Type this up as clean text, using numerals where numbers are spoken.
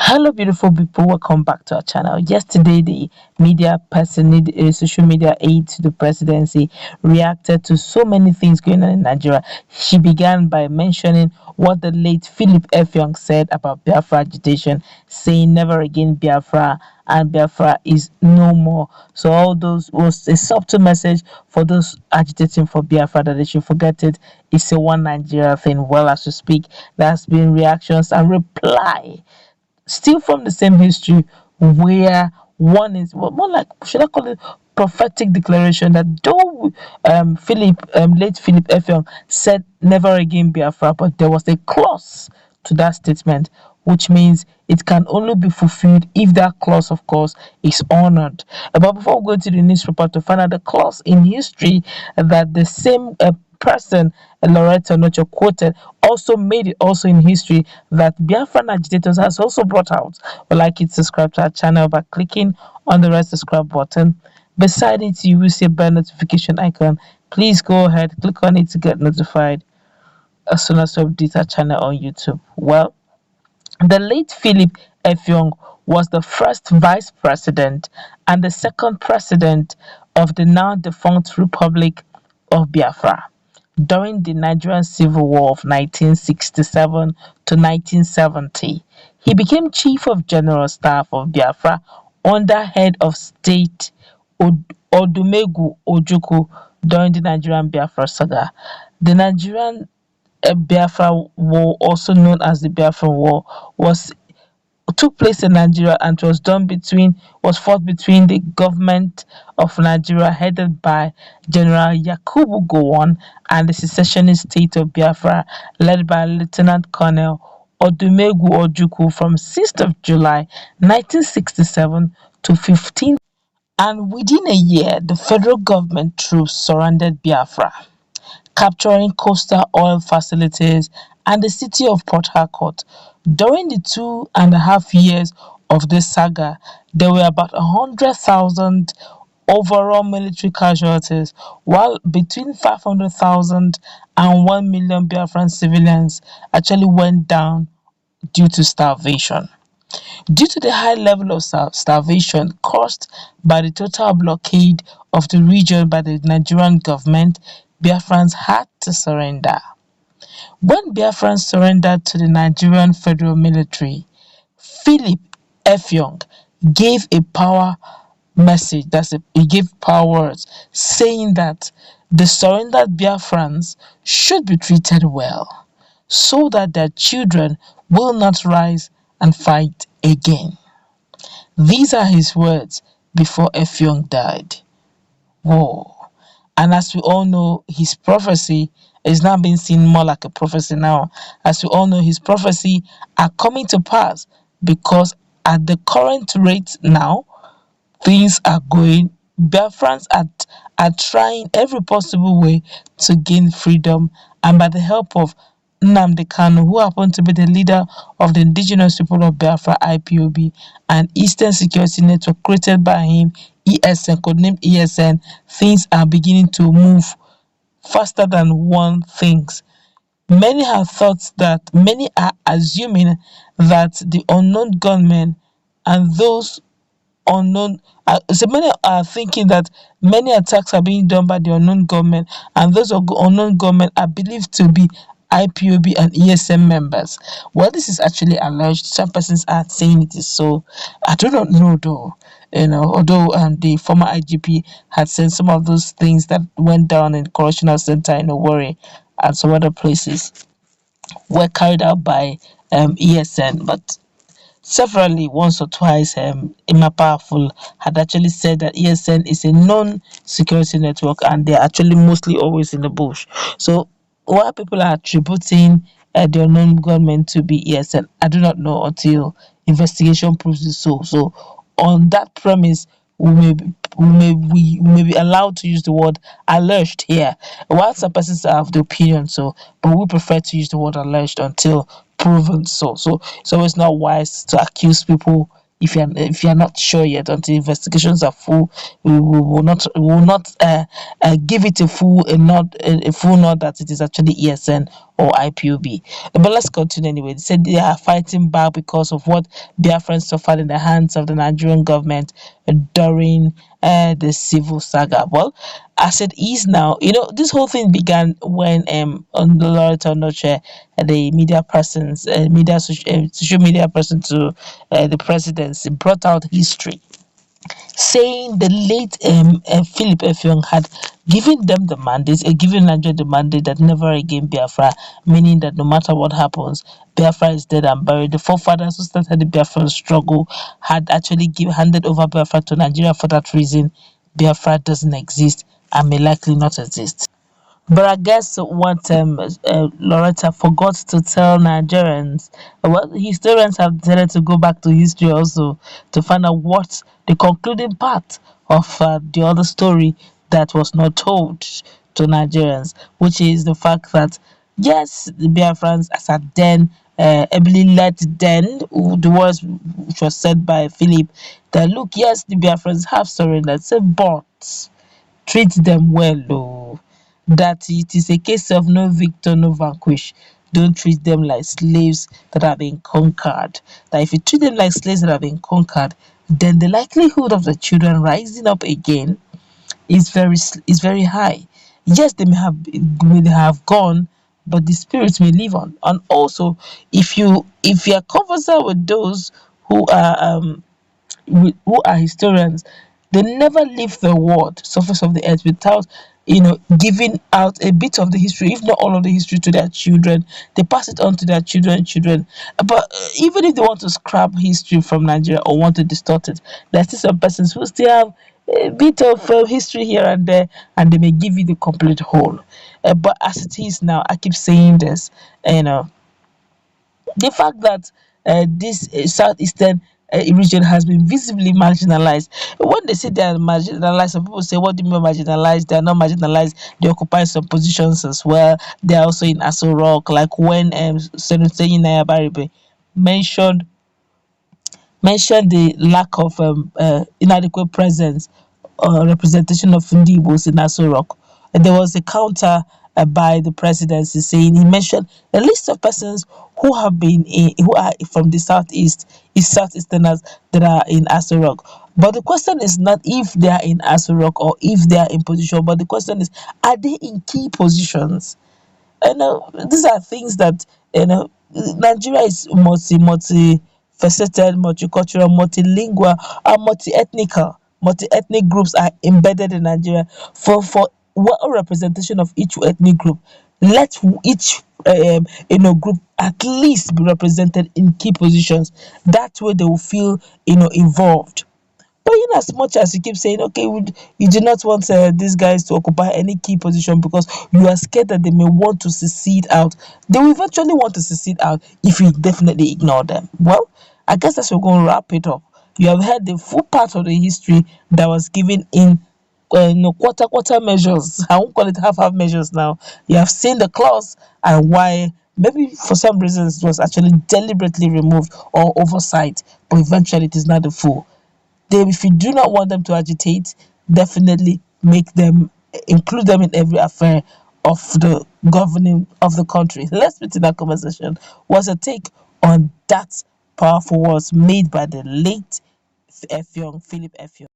Hello, beautiful people. Welcome back to our channel. Yesterday, the social media aide to the presidency, reacted to so many things going on in Nigeria. She began by mentioning what the late Phillip Effiong said about Biafra agitation, saying never again Biafra and Biafra is no more. So all those was a subtle message for those agitating for Biafra that they should forget it. It's a one Nigeria thing. Well, as we speak, there has been reactions and reply still from the same history, where one is more like, should I call it, prophetic declaration that though late Philip Effiong said never again Biafra, but there was a clause to that statement, which means it can only be fulfilled if that clause, of course, is honored. But before we go to the newspaper to find out the clause in history that the same person Lauretta Onochie quoted also made it also in history that Biafran agitators has also brought out. We'd like you to subscribe to our channel by clicking on the red subscribe button. Beside it, you will see a bell notification icon. Please go ahead, click on it to get notified as soon as we update our channel on YouTube. Well, the late Philip Effiong was the first vice president and the second president of the now defunct Republic of Biafra during the Nigerian Civil War of 1967 to 1970. He became Chief of General Staff of Biafra under head of state Odumegwu Ojukwu during the Nigerian Biafra saga. The Nigerian Biafra War, also known as the Biafran War, was took place in Nigeria and was fought between the government of Nigeria headed by General Yakubu Gowon and the secessionist state of Biafra led by Lieutenant Colonel Odumegwu Ojukwu from 6th of July 1967 to 15th, and within a year the federal government troops surrounded Biafra, capturing coastal oil facilities and the city of Port Harcourt. During the 2.5 years of this saga, there were about 100,000 overall military casualties, while between 500,000 and 1 million Biafran civilians actually went down due to starvation. Due to the high level of starvation caused by the total blockade of the region by the Nigerian government, Biafrans had to surrender. When Biafrans surrendered to the Nigerian Federal Military, Philip Effiong gave a power message, he gave power words, saying that the surrendered Biafrans should be treated well, so that their children will not rise and fight again. These are his words before Effiong died. Whoa. And as we all know, his prophecy is now being seen more like a prophecy now. As we all know, his prophecy are coming to pass because at the current rate now, things are going. Biafrans are trying every possible way to gain freedom, and by the help of Nnamdi Kanu, who happened to be the leader of the indigenous people of Biafra IPOB and Eastern Security Network created by him, ESN, codenamed ESN, things are beginning to move faster than one thinks. Many are assuming that the unknown gunmen and those unknown so many are thinking that many attacks are being done by the unknown government, and those unknown government are believed to be IPOB and ESM members. Well, this is actually alleged. Some persons are saying it is so. I do not know though. Although the former IGP had said some of those things that went down in correctional center in Owerri and some other places were carried out by ESN, but severally, once or twice, Emma Powerful had actually said that ESN is a non-security network and they're actually mostly always in the bush. So, why people are attributing the unknown government to be ESN, I do not know until investigation proves it so. So, on that premise, we may be allowed to use the word alleged here. While some persons have the opinion so, but we prefer to use the word alleged until proven so. So it's always not wise to accuse people if you're not sure yet until investigations are full. We will not give it a full nod that it is actually ESN or IPOB. But let's continue anyway. They said they are fighting back because of what Biafrans suffered in the hands of the Nigerian government during the civil saga. Well, as it is now, this whole thing began when on the Lauretta Onochie, the media persons, social media person to the presidency, brought out history saying the late Phillip Effiong had given them the mandate, given Nigeria the mandate that never again Biafra, meaning that no matter what happens, Biafra is dead and buried. The forefathers who started the Biafra struggle had actually handed over Biafra to Nigeria for that reason. Biafra doesn't exist and may likely not exist. But I guess what Lauretta forgot to tell Nigerians, well, historians have decided to go back to history also to find out what the concluding part of the other story that was not told to Nigerians, which is the fact that yes, the Biafrans, as at then, ably led then, the words which was said by Phillip, that look, yes, the Biafrans have surrendered, say, but treat them well, oh. That it is a case of no victor, no vanquish. Don't treat them like slaves that have been conquered. That if you treat them like slaves that have been conquered, then the likelihood of the children rising up again is very high. Yes, they may have gone, but the spirits may live on. And also, if you are conversant with those who are who are historians, they never leave the world, surface of the earth, without giving out a bit of the history, if not all of the history, to their children. They pass it on to their children. But even if they want to scrap history from Nigeria or want to distort it, there's still some persons who still have a bit of history here and there, and they may give you the complete whole. But as it is now, I keep saying this, the fact that this southeastern region has been visibly marginalized. When they say they are marginalized, some people say, "What do you mean marginalized?" They are not marginalized. They occupy some positions as well. They are also in Aso Rock, like when Senator Yinaya mentioned mentioned the lack of inadequate presence or representation of Ndi Igbos in Aso Rock. And there was a counter by the presidency saying he mentioned a list of persons who are from the southeast, southeasterners that are in Aso Rock. But the question is not if they are in Aso Rock or if they are in position, but the question is, are they in key positions? These are things that Nigeria is multi-faceted, multicultural, multilingual, and multi-ethnical. Multi-ethnic groups are embedded in Nigeria. For well representation of each ethnic group, let each group at least be represented in key positions. That way they will feel involved. But in as much as you keep saying, okay, you do not want these guys to occupy any key position because you are scared that they may want to secede out, they will eventually want to secede out if you definitely ignore them. Well, I guess that's we're going to wrap it up. You have heard the full part of the history that was given in quarter measures. I won't call it half measures now. You have seen the clause and why maybe for some reasons it was actually deliberately removed or oversight, but eventually it is not the full. If you do not want them to agitate, definitely make them include them in every affair of the governing of the country. Let's meet in that conversation. What's a take on that powerful words made by the late Effiong, Philip Effiong?